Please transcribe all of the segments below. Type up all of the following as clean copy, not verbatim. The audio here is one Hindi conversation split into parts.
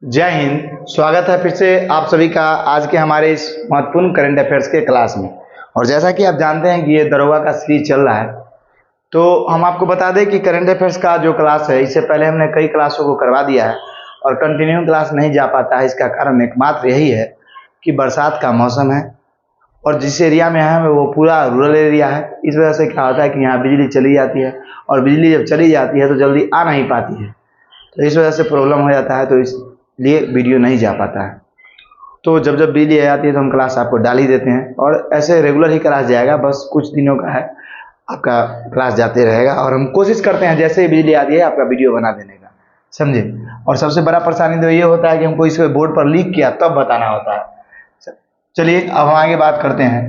जय हिंद। स्वागत है फिर से आप सभी का आज के हमारे इस महत्वपूर्ण करंट अफेयर्स के क्लास में। और जैसा कि आप जानते हैं कि ये दरोगा का सीरीज चल रहा है, तो हम आपको बता दें कि करंट अफेयर्स का जो क्लास है, इससे पहले हमने कई क्लासों को करवा दिया है और कंटिन्यू क्लास नहीं जा पाता है। इसका कारण एकमात्र यही है कि बरसात का मौसम है और जिस एरिया में है वो पूरा रूरल एरिया है। इस वजह से क्या होता है कि यहाँ बिजली चली जाती है और बिजली जब चली जाती है तो जल्दी आ नहीं पाती है, तो इस वजह से प्रॉब्लम हो जाता है, तो इसलिए वीडियो नहीं जा पाता है। तो जब जब बिजली आ जाती है तो हम क्लास आपको डाल ही देते हैं और ऐसे रेगुलर ही क्लास जाएगा, बस कुछ दिनों का है, आपका क्लास जाते रहेगा और हम कोशिश करते हैं जैसे ही बिजली आती है आपका वीडियो बना देने का, समझे। और सबसे बड़ा परेशानी तो ये होता है कि हमको इसको बोर्ड पर लिख किया तब बताना होता है। चलिए अब हम आगे बात करते हैं।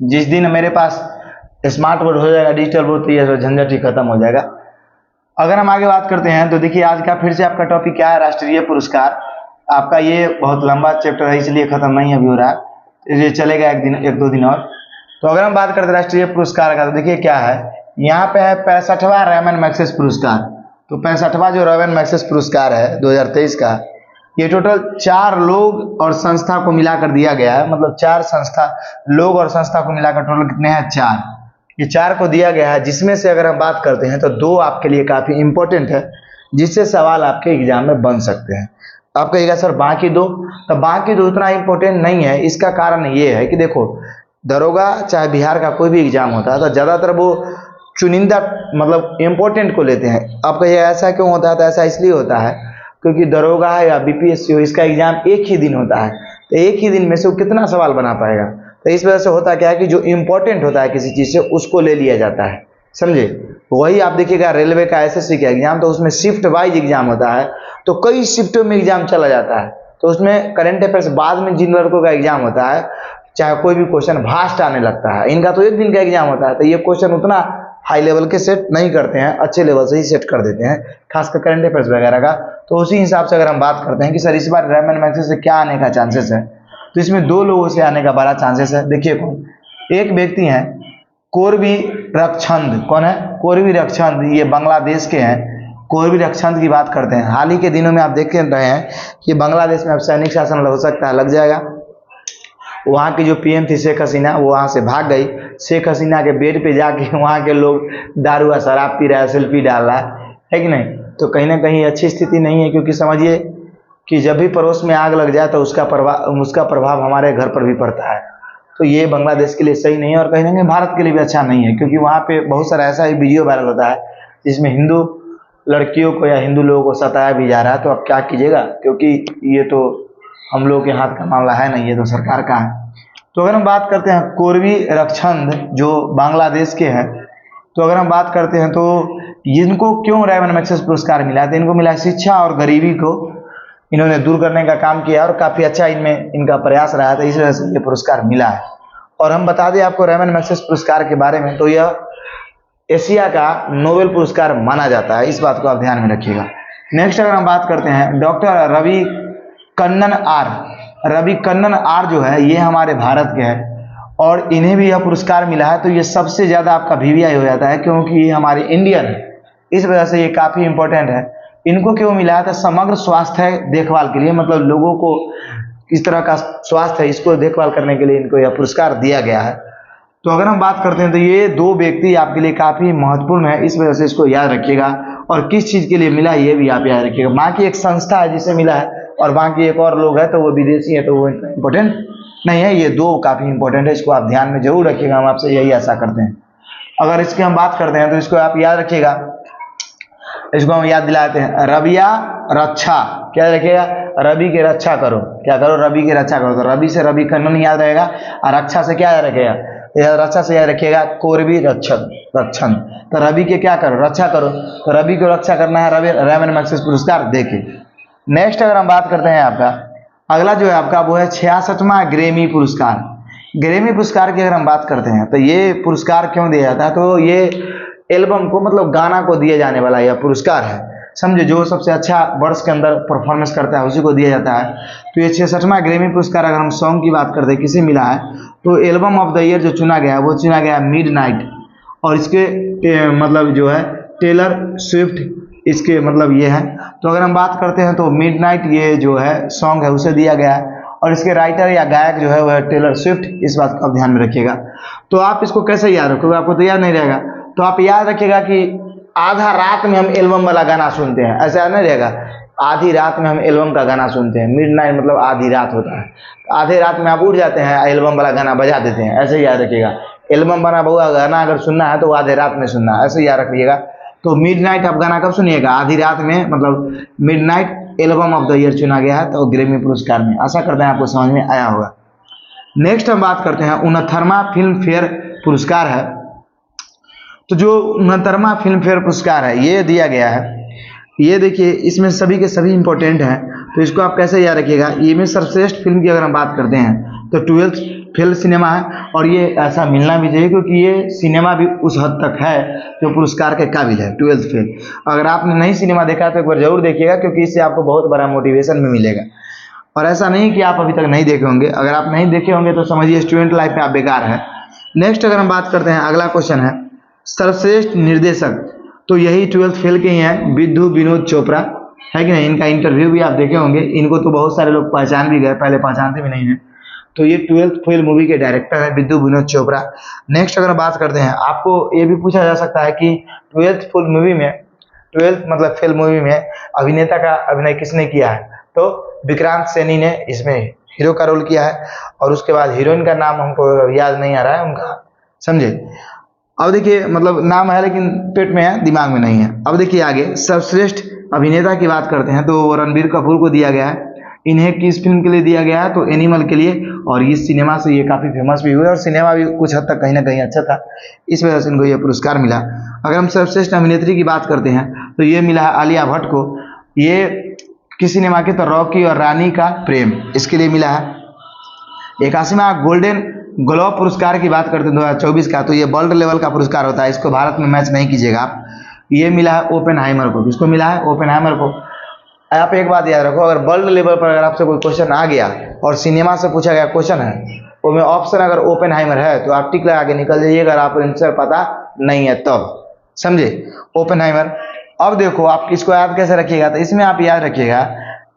जिस दिन मेरे पास स्मार्ट बोर्ड हो जाएगा, डिजिटल बोर्ड, तो ये झंझट ही खत्म हो जाएगा। अगर हम आगे बात करते हैं तो देखिए आज का फिर से आपका टॉपिक क्या है, राष्ट्रीय पुरस्कार। आपका ये बहुत लंबा चैप्टर है इसलिए खत्म नहीं अभी हो रहा है, ये चलेगा एक दो दिन और। तो अगर हम बात करते हैं राष्ट्रीय पुरस्कार का, तो देखिए क्या है, यहाँ पे है 65वां रेमन मैग्सेसे पुरस्कार। तो 65वां जो रेमन मैग्सेसे पुरस्कार है 2023 का, ये टोटल 4 लोग और संस्था को मिलाकर दिया गया है। मतलब 4 संस्था, लोग और संस्था को मिलाकर टोटल कितने हैं, 4। ये 4 को दिया गया है, जिसमें से अगर हम बात करते हैं तो 2 आपके लिए काफी इंपॉर्टेंट है, जिससे सवाल आपके एग्जाम में बन सकते हैं। आप कहिएगा सर बाकी 2, तो बाकी 2 उतना इंपॉर्टेंट नहीं है। इसका कारण ये है कि देखो, दरोगा चाहे बिहार का कोई भी एग्जाम होता है तो ज्यादातर वो चुनिंदा मतलब इंपॉर्टेंट को लेते हैं। आप कहिएगा ऐसा क्यों होता है, तो ऐसा इसलिए होता है क्योंकि दरोगा है या बीपीएससी हो, इसका एग्जाम एक ही दिन होता है, तो एक ही दिन में से वो कितना सवाल बना पाएगा। तो इस वजह से होता क्या है कि जो इंपॉर्टेंट होता है किसी चीज से उसको ले लिया जाता है, समझे। वही आप देखिएगा रेलवे का एसएससी का एग्जाम, तो उसमें शिफ्ट वाइज एग्जाम होता है, तो कई शिफ्टों में एग्जाम चला जाता है। तो उसमें करंट अफेयर्स बाद में जिन लड़कों का एग्जाम होता है, चाहे कोई भी क्वेश्चन भास्ट आने लगता है, इनका तो एक दिन का एग्जाम होता है, तो ये क्वेश्चन उतना हाई लेवल के सेट नहीं करते हैं, अच्छे लेवल से ही सेट कर देते हैं, खासकर करंट अफेयर्स वगैरह का। तो उसी हिसाब से अगर हम बात करते हैं कि सर इस बार रेमन मैग्सेसे से क्या आने का चांसेस है, तो इसमें 2 लोगों से आने का बड़ा चांसेस है। देखिए कौन, एक व्यक्ति हैं कोरबी रक्षंद। कौन है, कोरबी रक्षंद, ये बांग्लादेश के हैं। कोरबी रक्षंद की बात करते हैं, हाल ही के दिनों में आप देख रहे हैं कि बांग्लादेश में अब सैनिक शासन हो सकता है, लग जाएगा। वहाँ की जो पीएम थी शेख हसीना, वो वहाँ से भाग गई। शेख हसीना के बेड पे जाके वहाँ के लोग दारू या शराब पी रहा है, सेल्फी डाल रहा है कि नहीं। तो कहीं ना कहीं अच्छी स्थिति नहीं है, क्योंकि समझिए कि जब भी पड़ोस में आग लग जाए तो उसका प्रभाव हमारे घर पर भी पड़ता है। तो ये बांग्लादेश के लिए सही नहीं है और कहीं ना कहीं भारत के लिए भी अच्छा नहीं है, क्योंकि वहाँ पे बहुत सारा ऐसा ही वीडियो वायरल होता है जिसमें हिंदू लड़कियों को या हिंदू लोगों को सताया भी जा रहा है। तो अब क्या कीजिएगा, क्योंकि ये तो हम लोग के हाथ का मामला है नहीं, ये तो सरकार का है। तो अगर हम बात करते हैं कोरबी रक्षंद जो बांग्लादेश के हैं, तो अगर हम बात करते हैं तो इनको क्यों रेमन मैग्सेसे पुरस्कार मिला है, तो इनको मिला शिक्षा और गरीबी को इन्होंने दूर करने का काम किया और काफी अच्छा इनमें इनका प्रयास रहा, तो इस वजह से ये पुरस्कार मिला है। और हम बता दें आपको रेमन मैग्सेसे पुरस्कार के बारे में, तो यह एशिया का नोबेल पुरस्कार माना जाता है, इस बात को आप ध्यान में रखिएगा। नेक्स्ट अगर हम बात करते हैं डॉक्टर रवि कन्नन आर जो है, ये हमारे भारत के हैं और इन्हें भी यह पुरस्कार मिला है। तो ये सबसे ज्यादा आपका वीवीआई हो जाता है, क्योंकि ये हमारे इंडियन है, इस वजह से ये काफी इंपॉर्टेंट है। इनको क्यों मिला है, तो समग्र स्वास्थ्य देखभाल के लिए, मतलब लोगों को किस तरह का स्वास्थ्य है इसको देखभाल करने के लिए इनको यह पुरस्कार दिया गया है। तो अगर हम बात करते हैं तो ये 2 व्यक्ति आपके लिए काफी महत्वपूर्ण है, इस वजह से इसको याद रखिएगा। और किस चीज के लिए मिला ये भी आप याद रखिएगा। बाकी एक संस्था है जिसे मिला है और बाकी एक और लोग है, तो वो विदेशी है, तो वो इंपॉर्टेंट नहीं है। ये 2 काफी इंपॉर्टेंट है, इसको आप ध्यान में जरूर रखिएगा, हम आपसे यही आशा करते हैं। अगर इसकी हम बात करते हैं तो इसको आप याद रखिएगा, इसको हम याद दिलाते हैं, रबिया रक्षा। क्या रखिएगा, रवि की रक्षा करो। क्या करो, रवि की रक्षा करो। तो रवि से रवि कन्नन याद रहेगा और रक्षा से क्या याद रखेगा, रक्षा से याद रखिएगा कोरबी रक्षण। तो रवि के क्या करो, रक्षा करो। तो रवि को रक्षा करना है रवि रेमन मैग्सेसे पुरस्कार देके। नेक्स्ट अगर हम बात करते हैं आपका अगला जो है आपका वो है 66वां ग्रेमी पुरस्कार। ग्रेमी पुरस्कार की अगर हम बात करते हैं तो ये पुरस्कार क्यों दिया जाता है, तो ये एल्बम को मतलब गाना को दिए जाने वाला यह पुरस्कार है, समझे। जो सबसे अच्छा वर्ष के अंदर परफॉर्मेंस करता है उसी को दिया जाता है। तो ये 66वां ग्रेमी पुरस्कार अगर हम सॉन्ग की बात करते हैं किसे मिला है, तो एल्बम ऑफ द ईयर जो चुना गया वो चुना गया मिडनाइट। और इसके मतलब जो है टेलर स्विफ्ट इसके मतलब ये है। तो अगर हम बात करते हैं तो मिडनाइट ये जो है सॉन्ग है उसे दिया गया है, और इसके राइटर या गायक जो है वह टेलर स्विफ्ट, इस बात को आप ध्यान में रखिएगा। तो आप इसको कैसे याद रखोगे, आपको तो याद नहीं रहेगा, तो आप याद रखिएगा कि आधा रात में हम एल्बम वाला गाना सुनते हैं, ऐसा नहीं रहेगा। आधी रात में हम एल्बम का गाना सुनते हैं, मिडनाइट मतलब आधी रात होता है, आधे रात में आप उठ जाते हैं, एल्बम वाला गाना बजा देते हैं, ऐसे याद रखिएगा। एल्बम बना हुआ गाना अगर सुनना है तो आधे रात में सुनना है, ऐसे याद रखिएगा। तो मिडनाइट आप गाना कब सुनिएगा, आधी रात में, मतलब midnight album of the year चुना गया है तो ग्रैमी पुरस्कार में। आशा करते हैं आपको समझ में आया होगा। नेक्स्ट हम बात करते हैं 69वां फिल्म फेयर पुरस्कार है। तो जो 69वां फिल्म फेयर पुरस्कार है ये दिया गया है, ये देखिए इसमें सभी के सभी इंपॉर्टेंट हैं, तो इसको आप कैसे याद रखिएगा। ये में सर्वश्रेष्ठ फिल्म की अगर हम बात करते हैं तो 12th फेल सिनेमा है, और ये ऐसा मिलना भी चाहिए क्योंकि ये सिनेमा भी उस हद तक है जो पुरस्कार के काबिल है, 12th फेल। अगर आपने नहीं सिनेमा देखा तो एक बार जरूर देखिएगा, क्योंकि इससे आपको बहुत बड़ा मोटिवेशन भी मिलेगा। और ऐसा नहीं कि आप अभी तक नहीं देखे होंगे, अगर आप नहीं देखे होंगे तो समझिए स्टूडेंट लाइफ में आप बेकार है। नेक्स्ट अगर हम बात करते हैं, अगला क्वेश्चन है सर्वश्रेष्ठ निर्देशक। तो यही 12th फेल के ही हैं, विद्यु विनोद चोपड़ा, है कि नहीं। इनका इंटरव्यू भी आप देखे होंगे, इनको तो बहुत सारे लोग पहचान भी गए, पहले पहचानते भी नहीं है। तो ये 12th फेल मूवी के डायरेक्टर है विद्यु विनोद चोपड़ा। नेक्स्ट अगर बात करते हैं, आपको ये भी पूछा जा सकता है कि 12th फेल मूवी में, 12th मतलब फेल मूवी में अभिनेता का अभिनय किसने किया है, तो विक्रांत सैनी ने इसमें हीरो का रोल किया है, और उसके बाद हीरोइन का नाम हमको याद नहीं आ रहा है उनका, समझे। अब देखिए मतलब नाम है लेकिन पेट में है, दिमाग में नहीं है। अब देखिए आगे सर्वश्रेष्ठ अभिनेता की बात करते हैं तो रणबीर कपूर को दिया गया है। इन्हें किस फिल्म के लिए दिया गया है, तो एनिमल के लिए, और इस सिनेमा से ये काफ़ी फेमस भी हुए, और सिनेमा भी कुछ हद तक कहीं ना कहीं अच्छा था, इस वजह से इनको ये पुरस्कार मिला। अगर हम सर्वश्रेष्ठ अभिनेत्री की बात करते हैं तो ये मिला है आलिया भट्ट को। ये किस सिनेमा के, तो रॉकी और रानी का प्रेम, इसके लिए मिला है। 81वां गोल्डन ग्लोब पुरस्कार की बात करते हैं 2024 का, तो ये वर्ल्ड लेवल का पुरस्कार होता है, इसको भारत में मैच नहीं कीजिएगा आप। ये मिला है ओपेनहाइमर को। किसको मिला है, ओपेनहाइमर को। आप एक बात याद रखो, अगर वर्ल्ड लेवल पर अगर आपसे कोई क्वेश्चन आ गया और सिनेमा से पूछा गया क्वेश्चन है, वो में ऑप्शन अगर ओपेनहाइमर है तो आप टिक लगा के निकल जाइएगा, अगर आपको आंसर पता नहीं है तब, समझे, ओपेनहाइमर। अब देखो आप इसको याद कैसे रखिएगा, तो इसमें आप याद रखिएगा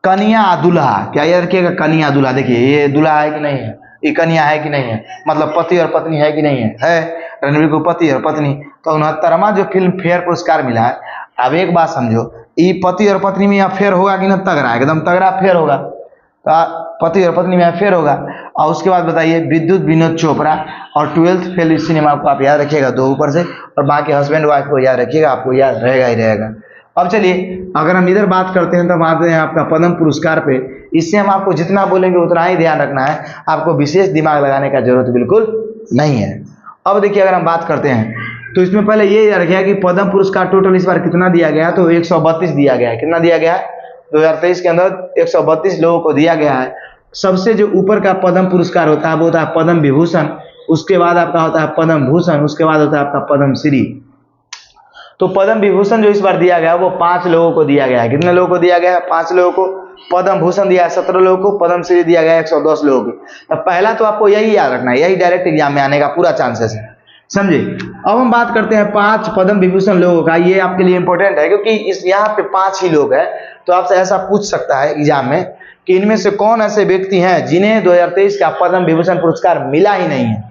कन्या दुल्हा, क्या याद रखिएगा, कन्या दुल्हा। देखिए ये दुल्हा है कि नहीं है, ये कन्या है कि नहीं है, मतलब पति और पत्नी है कि नहीं है रणबीर को पति और पत्नी। तो 69वां जो फिल्म फेयर पुरस्कार मिला है, अब एक बात समझो, ये पति और पत्नी में अफेयर होगा कि ना, तगड़ा, एकदम तगड़ा अफेयर होगा, तो पति और पत्नी में अफेयर होगा। और उसके बाद बताइए विद्यु विनोद चोपड़ा और 12th फेल इस सिनेमा को आप याद रखिएगा दो ऊपर से, और बाकी हस्बैंड वाइफ को याद रखिएगा, आपको याद रहेगा ही रहेगा। अब चलिए अगर हम इधर बात करते हैं तो आते हैं आपका पद्म पुरस्कार पे। इससे हम आपको जितना बोलेंगे उतना ही ध्यान रखना है, आपको विशेष दिमाग लगाने का जरूरत बिल्कुल नहीं है। अब देखिए अगर हम बात करते हैं तो इसमें पहले ये याद रखिएगा कि पद्म पुरस्कार टोटल इस बार कितना दिया गया है, तो 132 दिया गया है। कितना दिया गया है, 2023 के अंदर 132 लोगों को दिया गया है। सबसे जो ऊपर का पद्म पुरस्कार होता है वो होता है पद्म विभूषण, उसके बाद आपका होता है पद्म भूषण, उसके बाद होता है आपका पद्म श्री। तो पद्म विभूषण जो इस बार दिया गया है वो 5 लोगों को दिया गया है। कितने लोगों को दिया गया है, 5 लोगों को। पद्म भूषण दिया है 17 लोगों को, पद्म श्री दिया गया है 110 लोगों को। तो पहला तो आपको यही याद रखना है, यही डायरेक्ट एग्जाम में आने का पूरा चांसेस है, समझे। अब हम बात करते हैं 5 पद्म विभूषण लोगों का। ये आपके लिए इंपॉर्टेंट है क्योंकि इस यहाँ पे 5 ही लोग हैं, तो आपसे ऐसा पूछ सकता है एग्जाम में कि इनमें से कौन ऐसे व्यक्ति हैं जिन्हें 2023 का पद्म विभूषण पुरस्कार मिला ही नहीं है।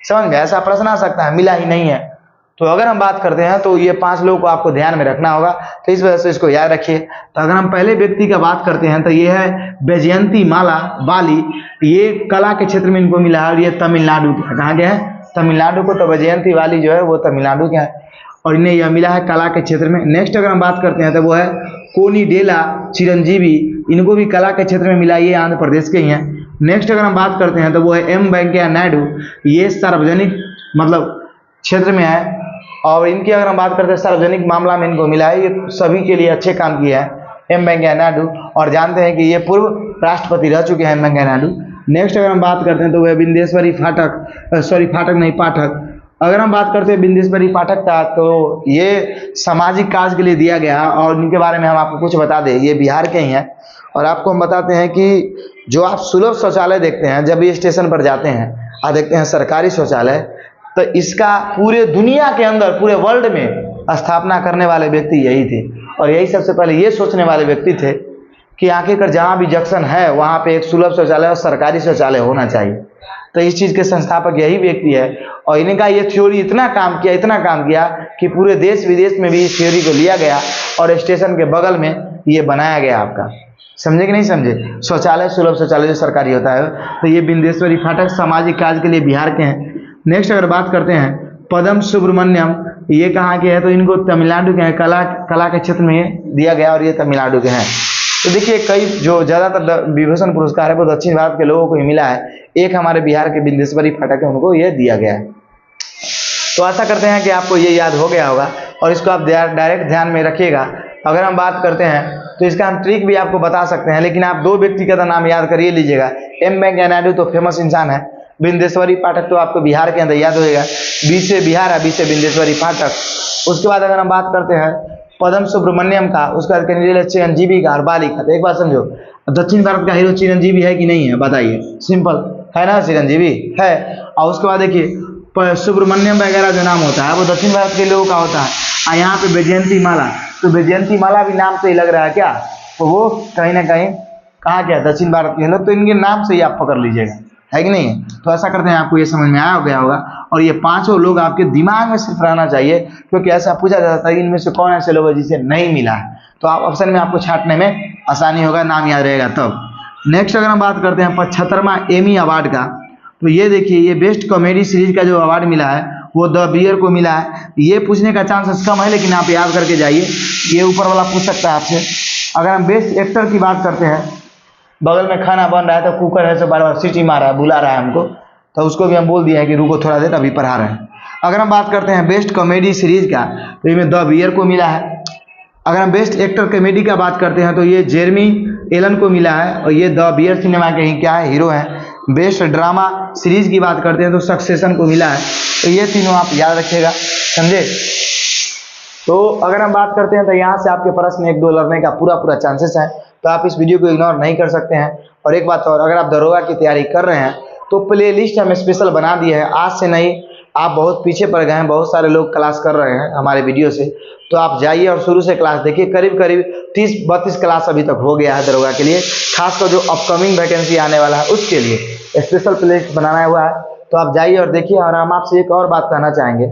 समझ में, ऐसा प्रश्न आ सकता है, मिला ही नहीं है। तो अगर हम बात करते हैं तो ये 5 लोगों को आपको ध्यान में रखना होगा, तो इस वजह से इसको याद रखिए। तो अगर हम पहले व्यक्ति का बात करते हैं तो ये है वैजयंती माला बाली। ये कला के क्षेत्र में इनको मिला है, और ये तमिलनाडु के, कहाँ के हैं, तमिलनाडु को। तो वैजयंती वाली जो है वो तमिलनाडु के हैं, और इन्हें यह मिला है कला के क्षेत्र में। नेक्स्ट अगर हम बात करते हैं तो वो है कोनिडेला चिरंजीवी, इनको भी कला के क्षेत्र में मिला, ये आंध्र प्रदेश के ही हैं। नेक्स्ट अगर हम बात करते हैं तो वो है एम वेंकैया नायडू, ये सार्वजनिक मतलब क्षेत्र में है, और इनकी अगर हम बात करते हैं सार्वजनिक मामला में इनको मिला है, ये सभी के लिए अच्छे काम किए हैं एम वेंकैया नायडू, और जानते हैं कि ये पूर्व राष्ट्रपति रह चुके हैं एम वेंकैया नायडू। नेक्स्ट अगर हम बात करते हैं तो वह बिंदेश्वरी पाठक। अगर हम बात करते हैं बिंदेश्वरी पाठक का, तो ये सामाजिक कार्य के लिए दिया गया, और इनके बारे में हम आपको कुछ बता दें, ये बिहार के ही हैं। और आपको हम बताते हैं कि जो आप सुलभ शौचालय देखते हैं जब ये स्टेशन पर जाते हैं, आप देखते हैं सरकारी शौचालय, तो इसका पूरे दुनिया के अंदर, पूरे वर्ल्ड में स्थापना करने वाले व्यक्ति यही थे, और यही सबसे पहले ये सोचने वाले व्यक्ति थे कि आखिरकार जहाँ भी जंक्शन है वहाँ पे एक सुलभ शौचालय और सरकारी शौचालय होना चाहिए। तो इस चीज़ के संस्थापक यही व्यक्ति है, और इनका ये थ्योरी इतना काम किया कि पूरे देश विदेश में भी इस थ्योरी को लिया गया और स्टेशन के बगल में ये बनाया गया। आपका समझे कि नहीं समझे? शौचालय, सुलभ शौचालय जो सरकारी होता है। तो ये बिंदेश्वरी फाटक सामाजिक कार्य के लिए बिहार के हैं। नेक्स्ट अगर बात करते हैं पदम सुब्रमण्यम, ये कहाँ के हैं? तो इनको तमिलनाडु के हैं, कला के क्षेत्र में दिया गया और ये तमिलनाडु के हैं। तो देखिए कई जो ज़्यादातर विभूषण पुरस्कार है वो दक्षिण भारत के लोगों को ही मिला है, एक हमारे बिहार के बिंदेश्वरी फाटक है उनको ये दिया गया है। तो आशा करते हैं कि आपको ये याद हो गया होगा और इसको आप डायरेक्ट ध्यान में रखिएगा। अगर हम बात करते हैं तो इसका हम ट्रिक भी आपको बता सकते हैं, लेकिन आप दो व्यक्ति का नाम याद करिए लीजिएगा। एम वेंकैया नायडू तो फेमस इंसान है, बिंदेश्वरी पाठक तो आपको बिहार के अंदर याद होएगा, बी से बिहार है, बी से बिंदेश्वरी पाठक। उसके बाद अगर हम बात करते हैं पदम सुब्रमण्यम का, उसका चिरंजीवी का और बाली का। तो एक बात समझो, दक्षिण भारत का हीरो चिरंजीवी है कि नहीं है? बताइए, सिंपल है ना, चिरंजीवी है। और उसके बाद देखिए सुब्रमण्यम वगैरह जो नाम होता है वो दक्षिण भारत के लोगों का होता है। और यहाँ पे वैजयंती माला, तो वैजयंती माला भी नाम से ही लग रहा है क्या? तो वो कहीं ना कहीं कहाँ क्या दक्षिण भारत के लोग, तो इनके नाम से ही आप पकड़ लीजिएगा, है कि नहीं? तो ऐसा करते हैं आपको ये समझ में आया गया होगा, और ये पांचों लोग आपके दिमाग में सिर्फ रहना चाहिए, क्योंकि ऐसा पूछा जाता है इनमें से कौन ऐसे लोग हैं जिसे नहीं मिला है। तो आप ऑप्शन में आपको छांटने में आसानी होगा, नाम याद रहेगा तब। नेक्स्ट अगर हम बात करते हैं 75वां एमी अवार्ड का, तो ये देखिए ये बेस्ट कॉमेडी सीरीज का जो अवार्ड मिला है वो द बियर को मिला है। ये पूछने का चांसेस कम है, लेकिन आप याद करके जाइए, ये ऊपर वाला पूछ सकता है आपसे। अगर हम बेस्ट एक्टर की बात करते हैं, बगल में खाना बन रहा है तो कुकर है, तो बार बार सीटी मार रहा है, बुला रहा है हमको, तो उसको भी हम बोल दिए हैं कि रुको थोड़ा देर, अभी पढ़ा रहे हैं। अगर हम बात करते हैं बेस्ट कॉमेडी सीरीज का, तो इसमें द बियर को मिला है। अगर हम बेस्ट एक्टर कॉमेडी का बात करते हैं तो ये जेरमी एलन को मिला है, और ये द बियर सिनेमा के ही क्या है, हीरो हैं। बेस्ट ड्रामा सीरीज की बात करते हैं तो सक्सेशन को मिला है। तो ये तीनों आप याद रखिएगा, समझे? तो अगर हम बात करते हैं तो यहाँ से आपके प्रश्न एक दो लड़ने का पूरा चांसेस है, तो आप इस वीडियो को इग्नोर नहीं कर सकते हैं। और एक बात और, अगर आप दरोगा की तैयारी कर रहे हैं तो प्ले लिस्ट हम स्पेशल बना दिए है, आज से नहीं, आप बहुत पीछे पड़ गए हैं, बहुत सारे लोग क्लास कर रहे हैं हमारे वीडियो से, तो आप जाइए और शुरू से क्लास देखिए। करीब 30-32 क्लास अभी तक हो गया है दरोगा के लिए, खासकर जो अपकमिंग वैकेंसी आने वाला है उसके लिए स्पेशल प्ले लिस्ट बनाया हुआ है। तो आप जाइए और देखिए। और हम आपसे एक और बात कहना चाहेंगे,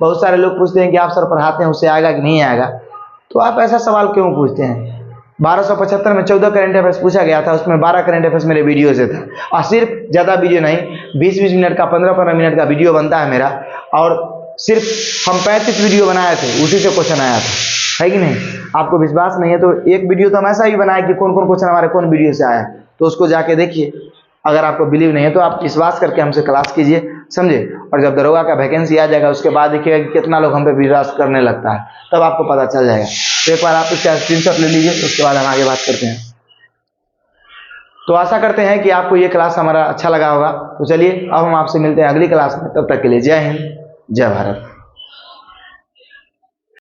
बहुत सारे लोग पूछते हैं कि आप सर पढ़ाते हैं उससे आएगा कि नहीं आएगा, तो आप ऐसा सवाल क्यों पूछते हैं? 1275 में 14 करंट अफेयर्स पूछा गया था, उसमें 12 करंट अफेयर्स मेरे वीडियो से था, और सिर्फ ज़्यादा वीडियो नहीं, 20-20 मिनट का 15-15 मिनट का वीडियो बनता है मेरा, और सिर्फ हम 35 वीडियो बनाए थे, उसी से क्वेश्चन आया था, है कि नहीं? आपको विश्वास नहीं है तो एक वीडियो तो हम ऐसा ही बनाए कि कौन कौन क्वेश्चन हमारे कौन वीडियो से आया, तो उसको जाके देखिए। अगर आपको बिलीव नहीं है तो आप विश्वास करके हमसे क्लास कीजिए, समझे? और जब दरोगा का वैकेंसी आ जाएगा उसके बाद देखिएगा कि कितना लोग हम पे विश्वास करने लगता है, तब आपको पता चल जाएगा। तो एक बार आप इसका स्क्रीनशॉट ले लीजिए, उसके बाद हम आगे बात करते हैं। तो आशा करते हैं कि आपको ये क्लास हमारा अच्छा लगा होगा। तो चलिए अब हम आपसे मिलते हैं अगली क्लास में, तब तक के लिए जय हिंद, जय भारत।